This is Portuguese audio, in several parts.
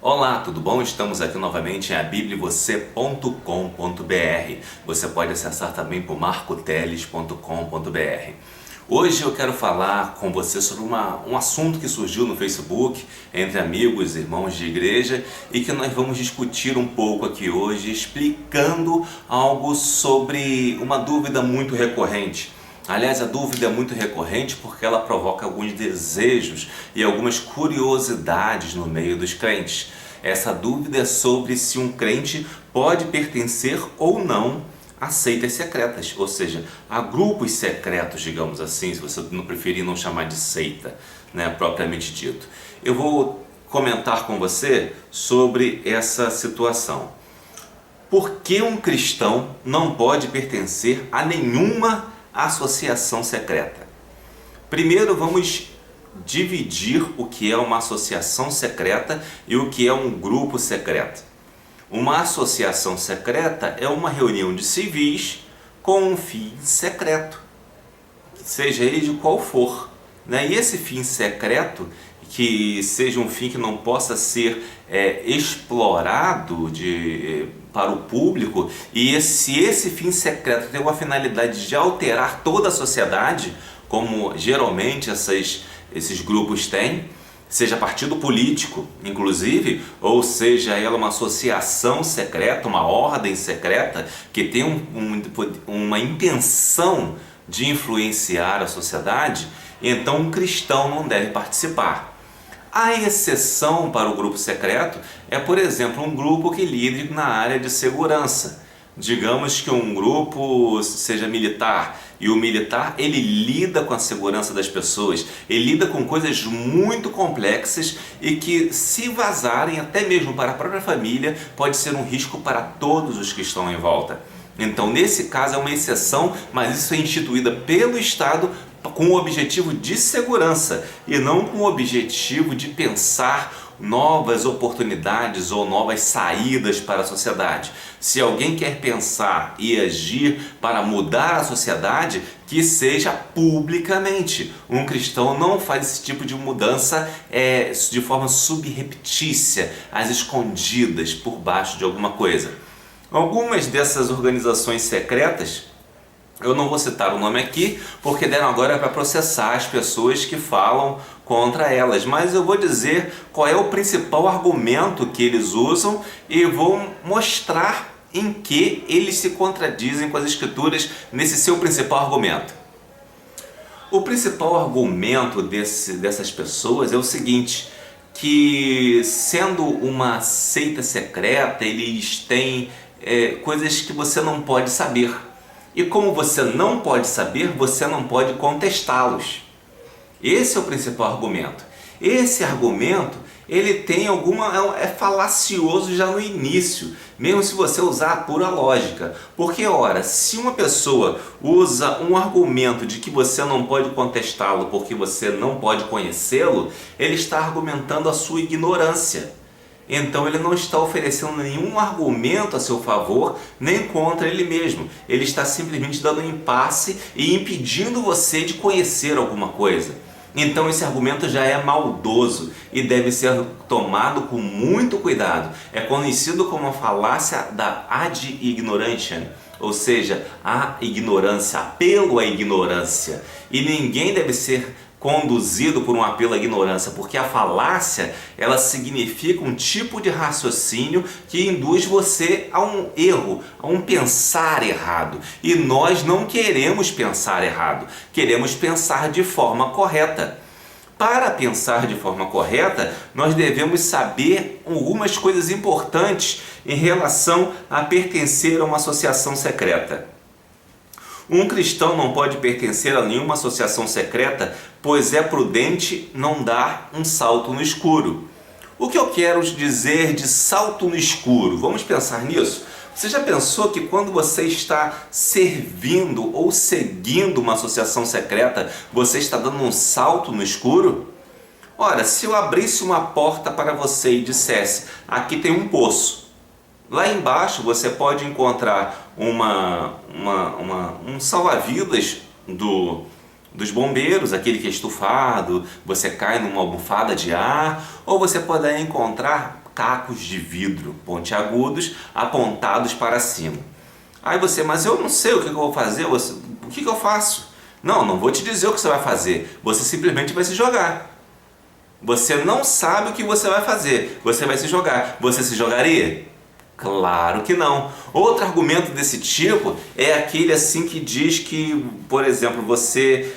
Olá, tudo bom? Estamos aqui novamente em abibliavocê.com.br. Você pode acessar também por marcoteles.com.br. Hoje eu quero falar com você sobre um assunto que surgiu no Facebook entre amigos, irmãos de igreja, e que nós vamos discutir um pouco aqui hoje, explicando algo sobre uma dúvida muito recorrente. Aliás, a dúvida é muito recorrente porque ela provoca alguns desejos e algumas curiosidades no meio dos crentes. Essa dúvida é sobre se um crente pode pertencer ou não a seitas secretas, ou seja, a grupos secretos, digamos assim, se você não preferir não chamar de seita, né, propriamente dito. Eu vou comentar com você sobre essa situação. Por que um cristão não pode pertencer a nenhuma associação secreta? Primeiro vamos dividir o que é uma associação secreta e o que é um grupo secreto. Uma associação secreta é uma reunião de civis com um fim secreto, seja ele de qual for, né? E esse fim secreto, que seja um fim que não possa ser explorado para o público, e se esse fim secreto tem uma finalidade de alterar toda a sociedade, como geralmente esses grupos têm, seja partido político, inclusive, ou seja ela uma associação secreta, uma ordem secreta, que tem uma intenção de influenciar a sociedade, então um cristão não deve participar. A exceção para o grupo secreto é, por exemplo, um grupo que lide na área de segurança. Digamos que um grupo seja militar, e o militar ele lida com a segurança das pessoas, ele lida com coisas muito complexas e que, se vazarem até mesmo para a própria família, pode ser um risco para todos os que estão em volta. Então, nesse caso é uma exceção, mas isso é instituída pelo Estado com o objetivo de segurança e não com o objetivo de pensar novas oportunidades ou novas saídas para a sociedade. Se alguém quer pensar e agir para mudar a sociedade, que seja publicamente. Um cristão não faz esse tipo de mudança de forma subreptícia, às escondidas, por baixo de alguma coisa. Algumas dessas organizações secretas, eu não vou citar o nome aqui, porque deram agora para processar as pessoas que falam contra elas, mas eu vou dizer qual é o principal argumento que eles usam e vou mostrar em que eles se contradizem com as escrituras nesse seu principal argumento. O principal argumento dessas pessoas é o seguinte, que sendo uma seita secreta, eles têm coisas que você não pode saber. E como você não pode saber, você não pode contestá-los. Esse é o principal argumento. Esse argumento, ele tem é falacioso já no início, mesmo se você usar a pura lógica. Porque, ora, se uma pessoa usa um argumento de que você não pode contestá-lo porque você não pode conhecê-lo, ele está argumentando a sua ignorância. Então ele não está oferecendo nenhum argumento a seu favor, nem contra ele mesmo. Ele está simplesmente dando um impasse e impedindo você de conhecer alguma coisa. Então esse argumento já é maldoso e deve ser tomado com muito cuidado. É conhecido como a falácia da ad ignorantiam, ou seja, a ignorância, apelo à ignorância. E ninguém deve ser conduzido por um apelo à ignorância, porque a falácia, ela significa um tipo de raciocínio que induz você a um erro, a um pensar errado. E nós não queremos pensar errado, queremos pensar de forma correta. Para pensar de forma correta, nós devemos saber algumas coisas importantes em relação a pertencer a uma associação secreta. Um cristão não pode pertencer a nenhuma associação secreta, pois é prudente não dar um salto no escuro. O que eu quero dizer de salto no escuro? Vamos pensar nisso? Você já pensou que quando você está servindo ou seguindo uma associação secreta, você está dando um salto no escuro? Ora, se eu abrisse uma porta para você e dissesse, aqui tem um poço, lá embaixo você pode encontrar um salva-vidas dos bombeiros, aquele que é estufado, você cai numa almofada de ar, ou você pode encontrar cacos de vidro pontiagudos apontados para cima. Aí você, mas eu não sei o que eu vou fazer, o que eu faço? Não vou te dizer o que você vai fazer, você simplesmente vai se jogar. Você não sabe o que você vai fazer, você vai se jogar. Você se jogaria? Claro que não. Outro argumento desse tipo é aquele assim que diz que, por exemplo, você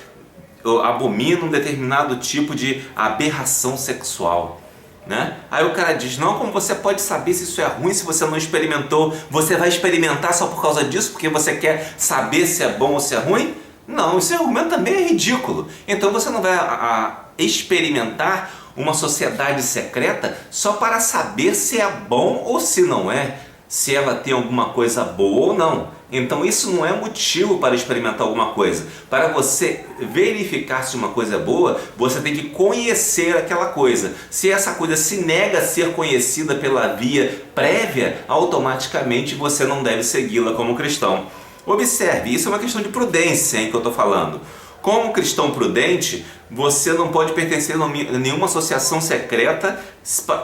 abomina um determinado tipo de aberração sexual, né? Aí o cara diz, não, como você pode saber se isso é ruim se você não experimentou? Você vai experimentar só por causa disso, porque você quer saber se é bom ou se é ruim? Não, esse argumento também é ridículo. Então você não vai experimentar uma sociedade secreta só para saber se é bom ou se não é, se ela tem alguma coisa boa ou não. Então isso não é motivo para experimentar alguma coisa. Para você verificar se uma coisa é boa, você tem que conhecer aquela coisa. Se essa coisa se nega a ser conhecida pela via prévia, automaticamente você não deve segui-la como cristão. Observe, isso é uma questão de prudência, hein, que eu estou falando. Como cristão prudente, você não pode pertencer a nenhuma associação secreta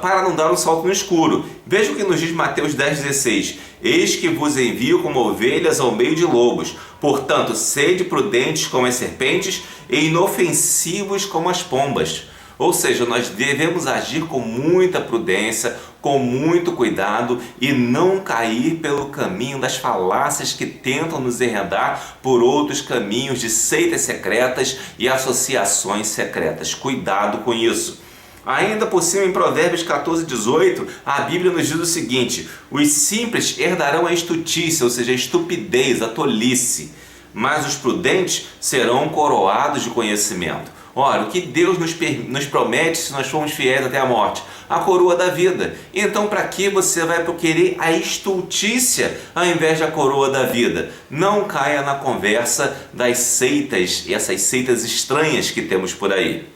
para não dar um salto no escuro. Veja o que nos diz Mateus 10,16. Eis que vos envio como ovelhas ao meio de lobos. Portanto, sede prudentes como as serpentes e inofensivos como as pombas. Ou seja, nós devemos agir com muita prudência, com muito cuidado e não cair pelo caminho das falácias que tentam nos enredar por outros caminhos de seitas secretas e associações secretas. Cuidado com isso. Ainda por cima, em Provérbios 14,18, a Bíblia nos diz o seguinte: os simples herdarão a estutícia, ou seja, a estupidez, a tolice, mas os prudentes serão coroados de conhecimento. Ora, o que Deus nos promete se nós formos fiéis até a morte? A coroa da vida. Então, para que você vai querer a estultícia ao invés da coroa da vida? Não caia na conversa das seitas, e essas seitas estranhas que temos por aí.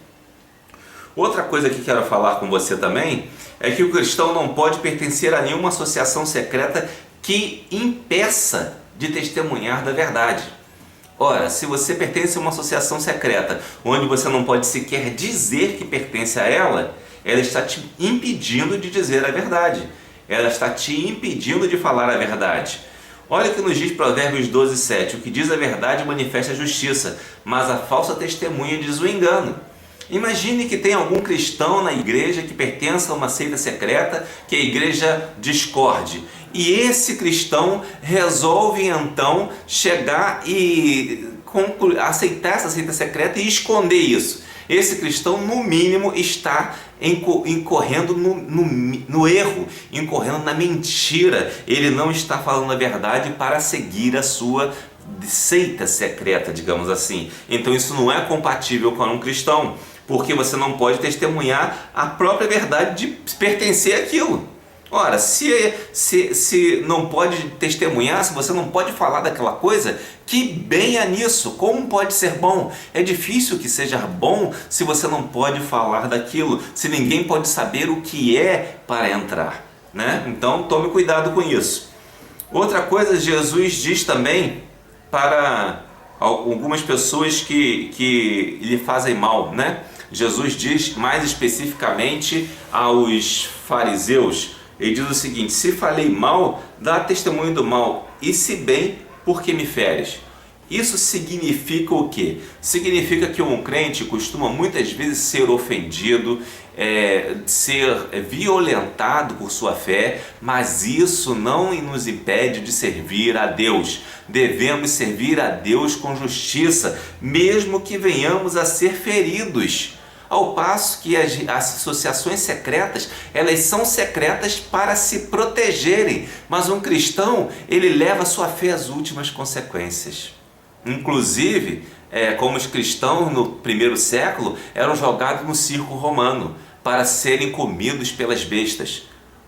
Outra coisa que quero falar com você também é que o cristão não pode pertencer a nenhuma associação secreta que impeça de testemunhar da verdade. Ora, se você pertence a uma associação secreta onde você não pode sequer dizer que pertence a ela, ela está te impedindo de dizer a verdade. Ela está te impedindo de falar a verdade. Olha o que nos diz Provérbios 12,7. O que diz a verdade manifesta a justiça, mas a falsa testemunha diz o engano. Imagine que tem algum cristão na igreja que pertença a uma seita secreta, que a igreja discorde. E esse cristão resolve então chegar e aceitar essa seita secreta e esconder isso. Esse cristão, no mínimo, está incorrendo no erro, incorrendo na mentira. Ele não está falando a verdade para seguir a sua seita secreta, digamos assim. Então isso não é compatível com um cristão, porque você não pode testemunhar a própria verdade de pertencer àquilo. Ora, se não pode testemunhar, se você não pode falar daquela coisa, que benha nisso. Como pode ser bom? É difícil que seja bom se você não pode falar daquilo, se ninguém pode saber o que é para entrar, né? Então tome cuidado com isso. Outra coisa, Jesus diz também para algumas pessoas que lhe fazem mal, né? Jesus diz mais especificamente aos fariseus. Ele diz o seguinte: se falei mal, dá testemunho do mal, e se bem, por que me feres? Isso significa o quê? Significa que um crente costuma muitas vezes ser ofendido, ser violentado por sua fé, mas isso não nos impede de servir a Deus. Devemos servir a Deus com justiça, mesmo que venhamos a ser feridos. Ao passo que as associações secretas, elas são secretas para se protegerem, mas um cristão, ele leva a sua fé às últimas consequências. Inclusive, como os cristãos no primeiro século eram jogados no circo romano para serem comidos pelas bestas.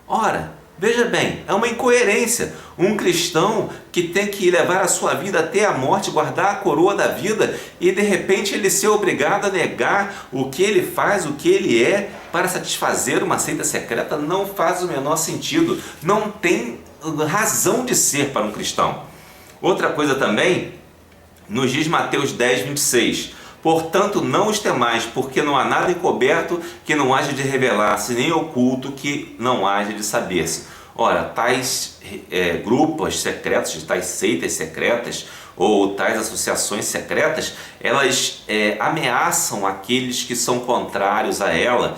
Ora, veja bem, é uma incoerência. Um cristão que tem que levar a sua vida até a morte, guardar a coroa da vida, e de repente ele ser obrigado a negar o que ele faz, o que ele é, para satisfazer uma seita secreta, não faz o menor sentido. Não tem razão de ser para um cristão. Outra coisa também, nos diz Mateus 10,26. Portanto, não os temais, porque não há nada encoberto que não haja de revelar-se, nem oculto que não haja de saber-se. Ora, tais grupos secretos, tais seitas secretas ou tais associações secretas, elas ameaçam aqueles que são contrários a ela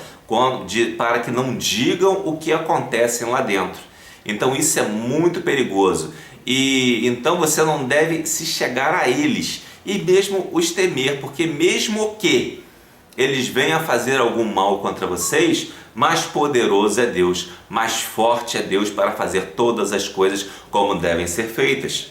para que não digam o que acontece lá dentro. Então isso é muito perigoso e então você não deve se chegar a eles e mesmo os temer, porque mesmo que eles venham a fazer algum mal contra vocês, mais poderoso é Deus, mais forte é Deus para fazer todas as coisas como devem ser feitas.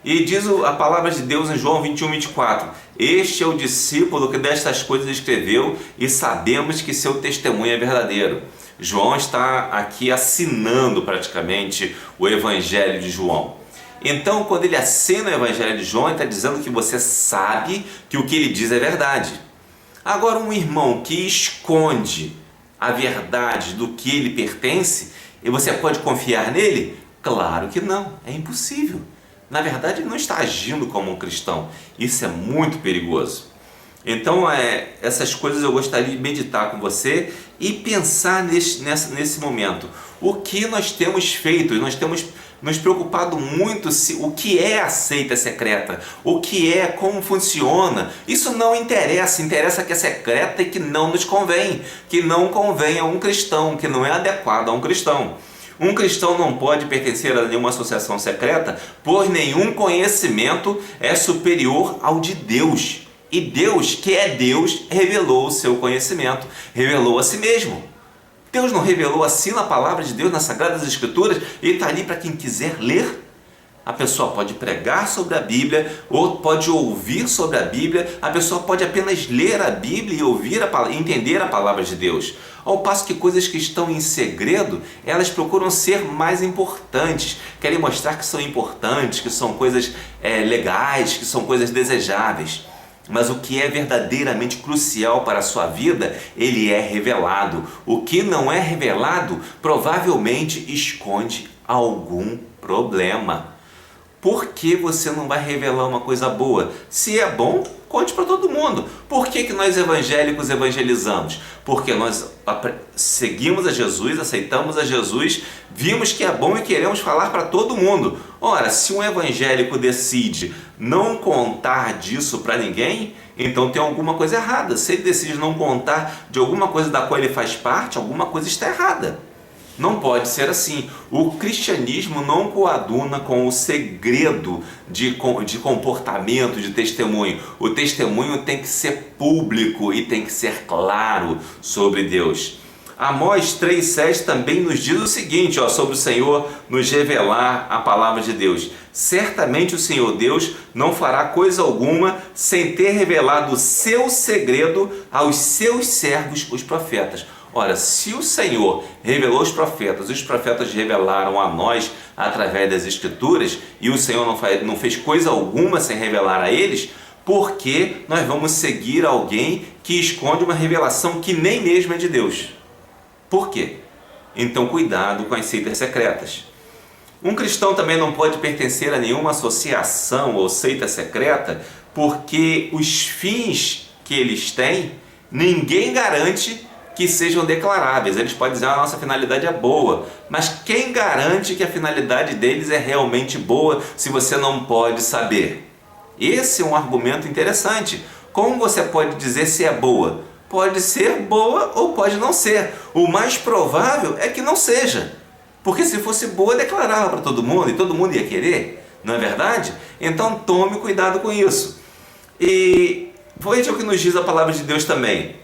E diz a palavra de Deus em João 21:24: este é o discípulo que destas coisas escreveu e sabemos que seu testemunho é verdadeiro. João está aqui assinando praticamente o Evangelho de João. Então, quando ele assina o Evangelho de João, ele está dizendo que você sabe que o que ele diz é verdade. Agora, um irmão que esconde a verdade do que ele pertence, e você pode confiar nele? Claro que não, é impossível. Na verdade, ele não está agindo como um cristão. Isso é muito perigoso. Então, essas coisas eu gostaria de meditar com você e pensar nesse momento. O que nós temos feito? Nós temos nos preocupado muito o que é a seita secreta, o que é, como funciona. Isso não interessa, interessa que é secreta e que não nos convém, que não convém a um cristão, que não é adequado a um cristão. Um cristão não pode pertencer a nenhuma associação secreta, pois nenhum conhecimento é superior ao de Deus. E Deus, que é Deus, revelou o seu conhecimento, revelou a si mesmo. Deus não revelou assim na palavra de Deus, nas Sagradas Escrituras, e está ali para quem quiser ler. A pessoa pode pregar sobre a Bíblia, ou pode ouvir sobre a Bíblia, a pessoa pode apenas ler a Bíblia e ouvir e entender a palavra de Deus. Ao passo que coisas que estão em segredo, elas procuram ser mais importantes, querem mostrar que são importantes, que são coisas legais, que são coisas desejáveis. Mas o que é verdadeiramente crucial para a sua vida, ele é revelado. O que não é revelado, provavelmente esconde algum problema. Por que você não vai revelar uma coisa boa? Se é bom, conte para todo mundo. Por que nós evangélicos evangelizamos? Porque nós seguimos a Jesus, aceitamos a Jesus, vimos que é bom e queremos falar para todo mundo. Ora, se um evangélico decide não contar disso para ninguém, então tem alguma coisa errada. Se ele decide não contar de alguma coisa da qual ele faz parte, alguma coisa está errada. Não pode ser assim. O cristianismo não coaduna com o segredo de comportamento, de testemunho. O testemunho tem que ser público e tem que ser claro sobre Deus. Amós 3,7 também nos diz o seguinte, sobre o Senhor nos revelar a palavra de Deus. Certamente o Senhor Deus não fará coisa alguma sem ter revelado o seu segredo aos seus servos, os profetas. Ora, se o Senhor revelou os profetas revelaram a nós através das Escrituras, e o Senhor não fez coisa alguma sem revelar a eles, por que nós vamos seguir alguém que esconde uma revelação que nem mesmo é de Deus? Por quê? Então cuidado com as seitas secretas. Um cristão também não pode pertencer a nenhuma associação ou seita secreta, porque os fins que eles têm, ninguém garante que sejam declaráveis. Eles podem dizer, a nossa finalidade é boa, mas quem garante que a finalidade deles é realmente boa se você não pode saber? Esse é um argumento interessante. Como você pode dizer se é boa? Pode ser boa ou pode não ser. O mais provável é que não seja, porque se fosse boa, declarava para todo mundo e todo mundo ia querer, não é verdade? Então tome cuidado com isso. E veja o que nos diz a palavra de Deus também.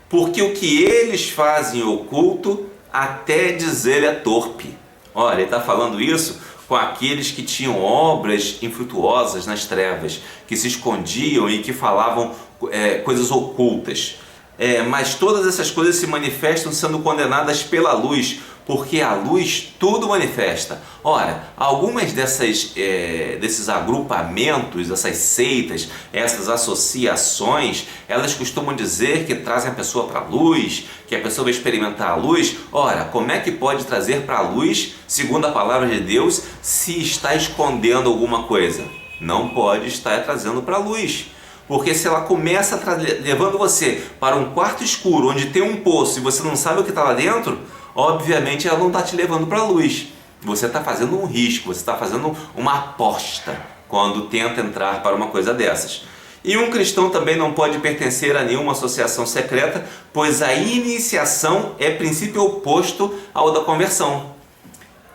Porque o que eles fazem oculto, até dizer é torpe. Olha, ele está falando isso com aqueles que tinham obras infrutuosas nas trevas, que se escondiam e que falavam coisas ocultas. Mas todas essas coisas se manifestam sendo condenadas pela luz, porque a luz tudo manifesta. Ora, algumas desses agrupamentos, essas seitas, essas associações, elas costumam dizer que trazem a pessoa para a luz, que a pessoa vai experimentar a luz. Ora, como é que pode trazer para a luz, segundo a palavra de Deus, se está escondendo alguma coisa? Não pode estar trazendo para a luz. Porque se ela começa levando você para um quarto escuro, onde tem um poço e você não sabe o que está lá dentro, obviamente ela não está te levando para a luz. Você está fazendo um risco, você está fazendo uma aposta quando tenta entrar para uma coisa dessas. E um cristão também não pode pertencer a nenhuma associação secreta, pois a iniciação é princípio oposto ao da conversão.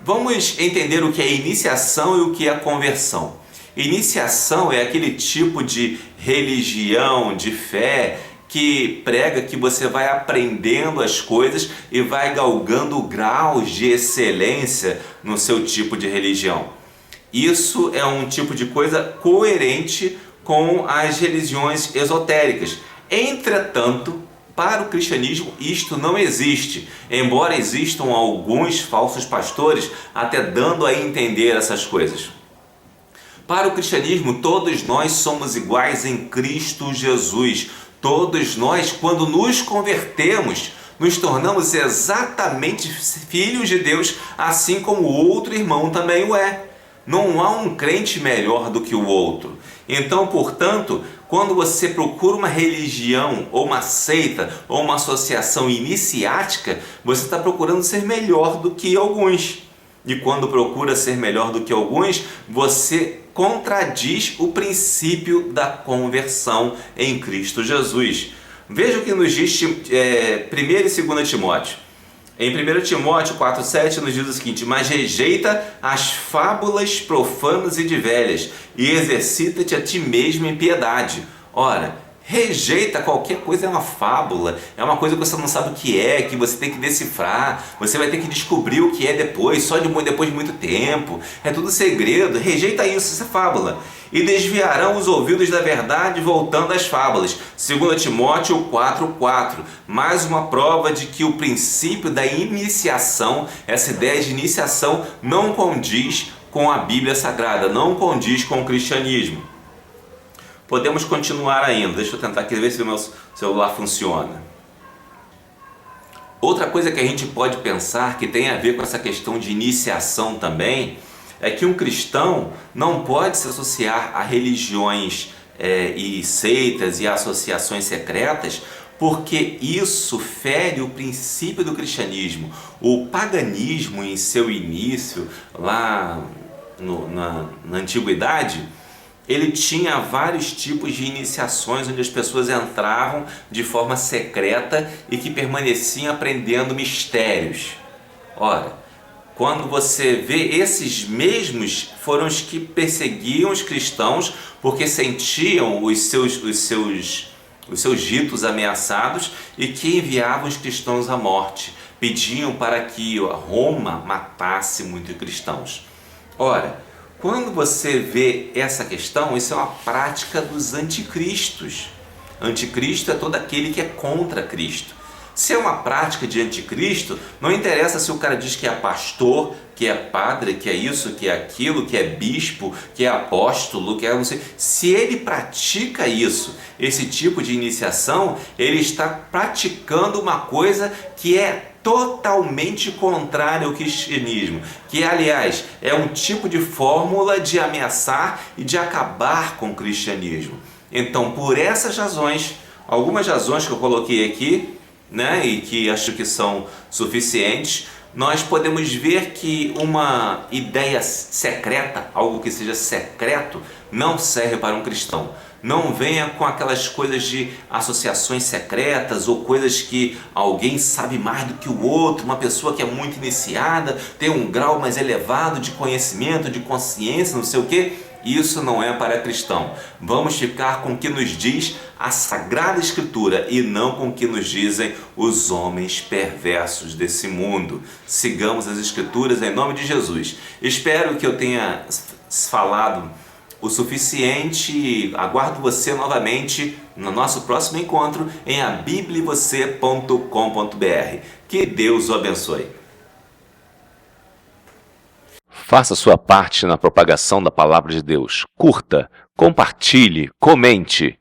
Vamos entender o que é iniciação e o que é conversão. Iniciação é aquele tipo de religião, de fé, que prega que você vai aprendendo as coisas e vai galgando graus de excelência no seu tipo de religião. Isso é um tipo de coisa coerente com as religiões esotéricas. Entretanto, para o cristianismo isto não existe, embora existam alguns falsos pastores até dando a entender essas coisas. Para o cristianismo, todos nós somos iguais em Cristo Jesus. Todos nós, quando nos convertemos, nos tornamos exatamente filhos de Deus, assim como o outro irmão também o é. Não há um crente melhor do que o outro. Então, portanto, quando você procura uma religião, ou uma seita, ou uma associação iniciática, você está procurando ser melhor do que alguns. E quando procura ser melhor do que alguns, você contradiz o princípio da conversão em Cristo Jesus. Veja o que nos diz 1 e 2 Timóteo. Em 1 Timóteo 4,7 nos diz o seguinte: mas rejeita as fábulas profanas e de velhas, e exercita-te a ti mesmo em piedade. Ora, rejeita qualquer coisa, é uma fábula, é uma coisa que você não sabe o que é, que você tem que decifrar, você vai ter que descobrir o que é depois, depois de muito tempo, é tudo segredo. Rejeita isso, essa fábula. E desviarão os ouvidos da verdade, voltando às fábulas. 2 Timóteo 4,4. Mais uma prova de que o princípio da iniciação, essa ideia de iniciação, não condiz com a Bíblia Sagrada, não condiz com o cristianismo. Podemos continuar ainda. Deixa eu tentar aqui ver se o meu celular funciona. Outra coisa que a gente pode pensar que tem a ver com essa questão de iniciação também é que um cristão não pode se associar a religiões e seitas e associações secretas, porque isso fere o princípio do cristianismo. O paganismo, em seu início, lá na antiguidade, ele tinha vários tipos de iniciações onde as pessoas entravam de forma secreta e que permaneciam aprendendo mistérios. Ora, quando você vê, esses mesmos foram os que perseguiam os cristãos porque sentiam os seus ditos ameaçados e que enviavam os cristãos à morte. Pediam para que Roma matasse muitos cristãos. Ora, quando você vê essa questão, isso é uma prática dos anticristos. Anticristo é todo aquele que é contra Cristo. Se é uma prática de anticristo, não interessa se o cara diz que é pastor, que é padre, que é isso, que é aquilo, que é bispo, que é apóstolo, que é não sei. Se ele pratica isso, esse tipo de iniciação, ele está praticando uma coisa que é totalmente contrária ao cristianismo, que aliás é um tipo de fórmula de ameaçar e de acabar com o cristianismo. Então, por essas razões, algumas razões que eu coloquei aqui, e que acho que são suficientes, nós podemos ver que uma ideia secreta, algo que seja secreto, não serve para um cristão. Não venha com aquelas coisas de associações secretas ou coisas que alguém sabe mais do que o outro, uma pessoa que é muito iniciada, tem um grau mais elevado de conhecimento, de consciência, não sei o que. Isso não é para cristão. Vamos ficar com o que nos diz a Sagrada Escritura e não com o que nos dizem os homens perversos desse mundo. Sigamos as Escrituras em nome de Jesus. Espero que eu tenha falado o suficiente. Aguardo você novamente no nosso próximo encontro em abibliavocê.com.br. Que Deus o abençoe. Faça sua parte na propagação da Palavra de Deus. Curta, compartilhe, comente.